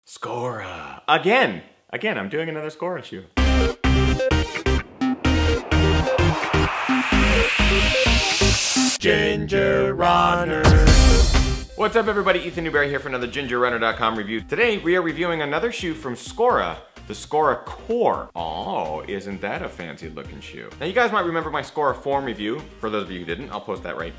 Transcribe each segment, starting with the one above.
Skora. Again, I'm doing another Skora shoe. Ginger Runner. What's up everybody, Ethan Newberry here for another GingerRunner.com review. Today we are reviewing another shoe from Skora, the Skora Core. Oh, isn't that a fancy looking shoe? Now you guys might remember my Skora Form review. For those of you who didn't, I'll post that right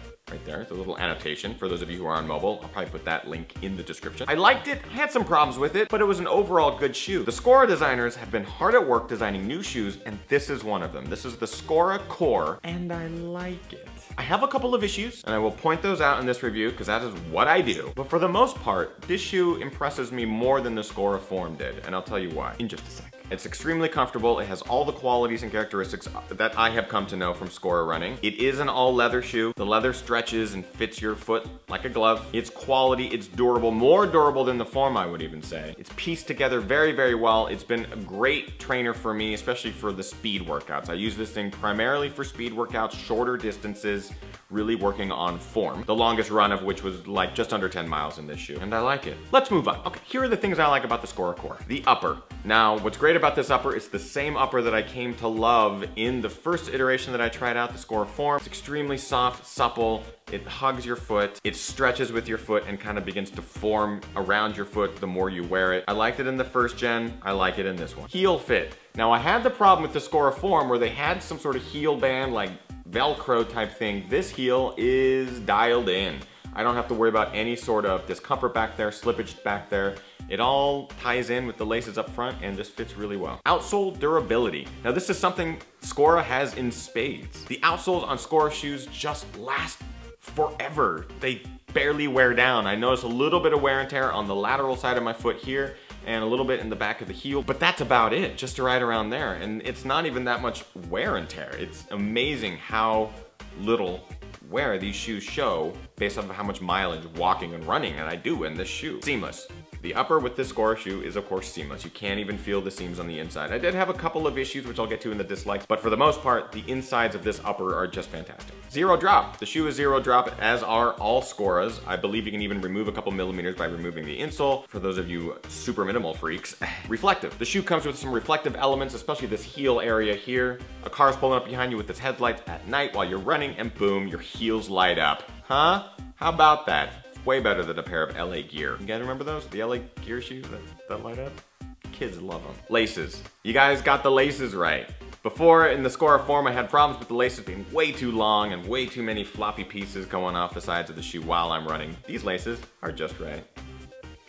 there. It's a little annotation. For those of you who are on mobile, I'll probably put that link in the description. I liked it, I had some problems with it, but it was an overall good shoe. The Skora designers have been hard at work designing new shoes, and this is one of them. This is the Skora Core, and I like it. I have a couple of issues, and I will point those out in this review, because that is what I do. But for the most part, this shoe impresses me more than the Skora Form did, and I'll tell you why in just a sec. It's extremely comfortable. It has all the qualities and characteristics that I have come to know from Skora Running. It is an all leather shoe. The leather stretches and fits your foot like a glove. It's quality, it's durable, more durable than the Form, I would even say. It's pieced together very, very well. It's been a great trainer for me, especially for the speed workouts. I use this thing primarily for speed workouts, shorter distances, really working on form. The longest run of which was like just under 10 miles in this shoe, and I like it. Let's move on. Okay, here are the things I like about the Skora Core. The upper. Now, what's great about this upper, it's the same upper that I came to love in the first iteration that I tried out, the Skora Form. It's extremely soft, supple, it hugs your foot, it stretches with your foot and kind of begins to form around your foot the more you wear it. I liked it in the first gen, I like it in this one. Heel fit. Now I had the problem with the Skora Form where they had some sort of heel band, like Velcro type thing. This heel is dialed in. I don't have to worry about any sort of discomfort back there, slippage back there. It all ties in with the laces up front and just fits really well. Outsole durability. Now this is something Skora has in spades. The outsoles on Skora shoes just last forever. They barely wear down. I notice a little bit of wear and tear on the lateral side of my foot here and a little bit in the back of the heel, but that's about it, just right around there. And it's not even that much wear and tear. It's amazing how little wear these shoes show based on how much mileage walking and running and I do in this shoe. Seamless. The upper with this Skora shoe is of course seamless. You can't even feel the seams on the inside. I did have a couple of issues which I'll get to in the dislikes, but for the most part, the insides of this upper are just fantastic. Zero drop. The shoe is zero drop, as are all Skoras. I believe you can even remove a couple millimeters by removing the insole, for those of you super minimal freaks. Reflective. The shoe comes with some reflective elements, especially this heel area here. A car's pulling up behind you with its headlights at night while you're running, and boom, your heels light up. Huh? How about that? Way better than a pair of LA Gear. You guys remember those? The LA Gear shoes that light up? Kids love them. Laces. You guys got the laces right. Before, in the Skora Form, I had problems with the laces being way too long and way too many floppy pieces going off the sides of the shoe while I'm running. These laces are just right.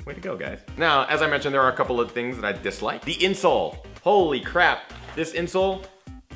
Way to go, guys. Now, as I mentioned, there are a couple of things that I dislike. The insole. Holy crap. This insole,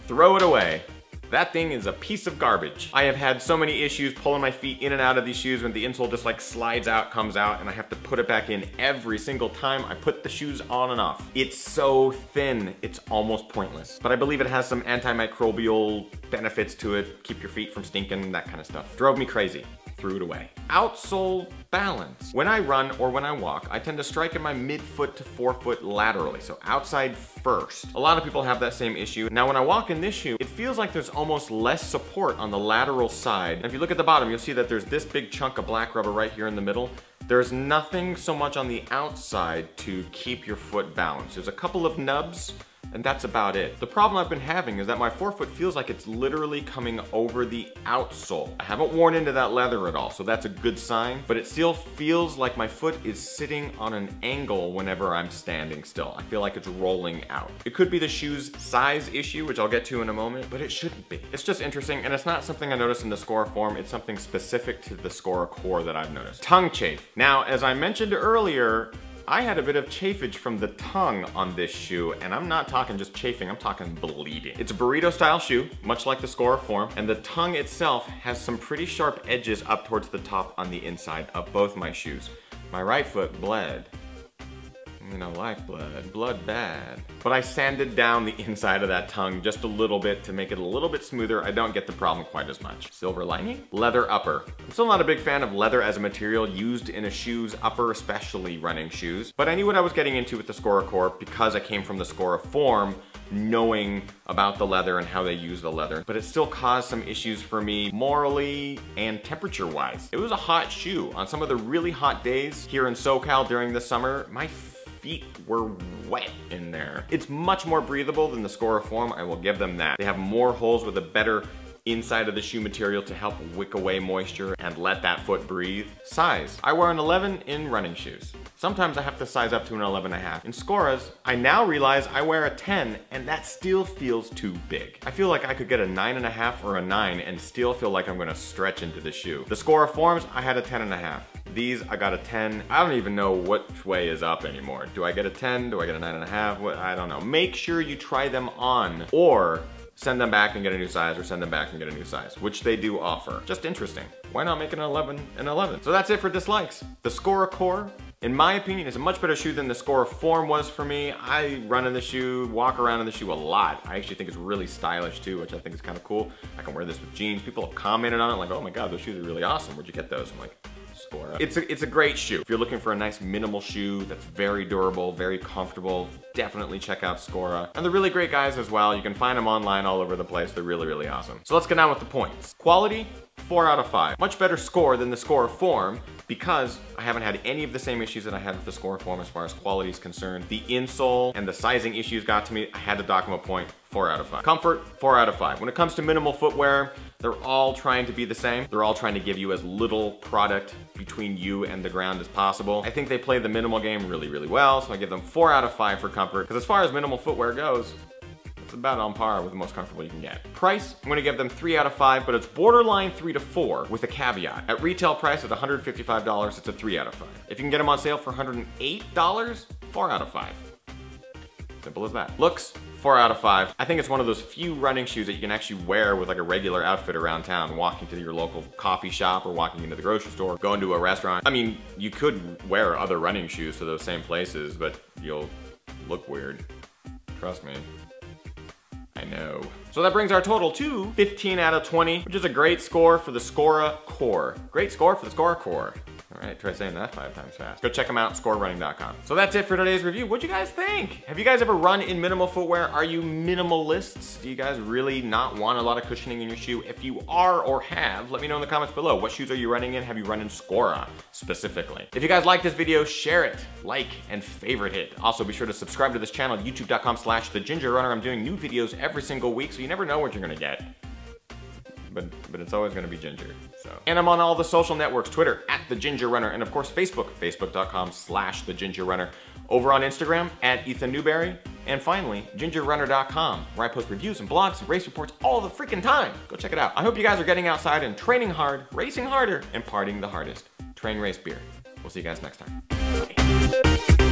throw it away. That thing is a piece of garbage. I have had so many issues pulling my feet in and out of these shoes when the insole just like slides out, comes out, and I have to put it back in every single time I put the shoes on and off. It's so thin, it's almost pointless. But I believe it has some antimicrobial benefits to it, keep your feet from stinking, that kind of stuff. Drove me crazy. Threw it away. Outsole balance. When I run or when I walk, I tend to strike in my midfoot to forefoot laterally, so outside first. A lot of people have that same issue. Now when I walk in this shoe, it feels like there's almost less support on the lateral side. And if you look at the bottom, you'll see that there's this big chunk of black rubber right here in the middle. There's nothing so much on the outside to keep your foot balanced. There's a couple of nubs, and that's about it. The problem I've been having is that my forefoot feels like it's literally coming over the outsole. I haven't worn into that leather at all, so that's a good sign, but it still feels like my foot is sitting on an angle whenever I'm standing still. I feel like it's rolling out. It could be the shoe's size issue, which I'll get to in a moment, but it shouldn't be. It's just interesting, and it's not something I noticed in the Skora Form, it's something specific to the Skora Core that I've noticed. Tongue chafe. Now, as I mentioned earlier, I had a bit of chafage from the tongue on this shoe, and I'm not talking just chafing, I'm talking bleeding. It's a burrito style shoe, much like the Skora Form, and the tongue itself has some pretty sharp edges up towards the top on the inside of both my shoes. My right foot bled. You know, like blood bad. But I sanded down the inside of that tongue just a little bit to make it a little bit smoother. I don't get the problem quite as much. Silver lining? Leather upper. I'm still not a big fan of leather as a material used in a shoe's upper, especially running shoes. But I knew what I was getting into with the Skora Core because I came from the Skora Form, knowing about the leather and how they use the leather. But it still caused some issues for me morally and temperature-wise. It was a hot shoe. On some of the really hot days here in SoCal during the summer, my feet were wet in there. It's much more breathable than the Skora Form, I will give them that. They have more holes with a better inside of the shoe material to help wick away moisture and let that foot breathe. Size, I wear an 11 in running shoes. Sometimes I have to size up to an 11.5. In Skoras, I now realize I wear a 10 and that still feels too big. I feel like I could get a 9.5 or a 9 and still feel like I'm gonna stretch into the shoe. The Skora Forms, I had a 10.5. These, I got a 10. I don't even know which way is up anymore. Do I get a 10? Do I get a 9.5? What? I don't know. Make sure you try them on, or send them back and get a new size, or send them back and get a new size, which they do offer. Just interesting. Why not make an 11 an 11? So that's it for dislikes. The Skora Core, in my opinion, is a much better shoe than the Skora Form was for me. I run in the shoe, walk around in the shoe a lot. I actually think it's really stylish too, which I think is kind of cool. I can wear this with jeans. People have commented on it like, oh my God, those shoes are really awesome. Where'd you get those? I'm like, Skora. It's a great shoe. If you're looking for a nice minimal shoe that's very durable, very comfortable, definitely check out Skora. And they're really great guys as well. You can find them online all over the place. They're really, really awesome. So let's get on with the points. Quality, 4 out of 5. Much better score than the Skora Form because I haven't had any of the same issues that I had with the Skora Form as far as quality is concerned. The insole and the sizing issues got to me. I had to dock them a point. 4 out of 5. Comfort, 4 out of 5. When it comes to minimal footwear, they're all trying to be the same. They're all trying to give you as little product between you and the ground as possible. I think they play the minimal game really, really well, so I give them 4 out of 5 for comfort, because as far as minimal footwear goes, it's about on par with the most comfortable you can get. Price, I'm gonna give them 3 out of 5, but it's borderline 3 to 4 with a caveat. At retail price at $155, it's a 3 out of 5. If you can get them on sale for $108, 4 out of 5. Simple as that. Looks, 4 out of 5. I think it's one of those few running shoes that you can actually wear with like a regular outfit around town, walking to your local coffee shop or walking into the grocery store, going to a restaurant. I mean, you could wear other running shoes to those same places, but you'll look weird. Trust me. I know. So that brings our total to 15 out of 20, which is a great score for the Skora Core. Great score for the Skora Core. All right, try saying that 5 times fast. Go check them out, skorarunning.com. So that's it for today's review. What'd you guys think? Have you guys ever run in minimal footwear? Are you minimalists? Do you guys really not want a lot of cushioning in your shoe? If you are or have, let me know in the comments below. What shoes are you running in? Have you run in Skora specifically? If you guys like this video, share it, like, and favorite it. Also, be sure to subscribe to this channel, youtube.com/thegingerrunner. I'm doing new videos every single week, so you never know what you're gonna get. But it's always gonna be Ginger, so. And I'm on all the social networks, Twitter, @thegingerrunner, and of course Facebook, facebook.com/thegingerrunner. Over on Instagram, @EthanNewberry, and finally, gingerrunner.com, where I post reviews and blogs and race reports all the freaking time. Go check it out. I hope you guys are getting outside and training hard, racing harder, and partying the hardest. Train, race, beer. We'll see you guys next time. Bye.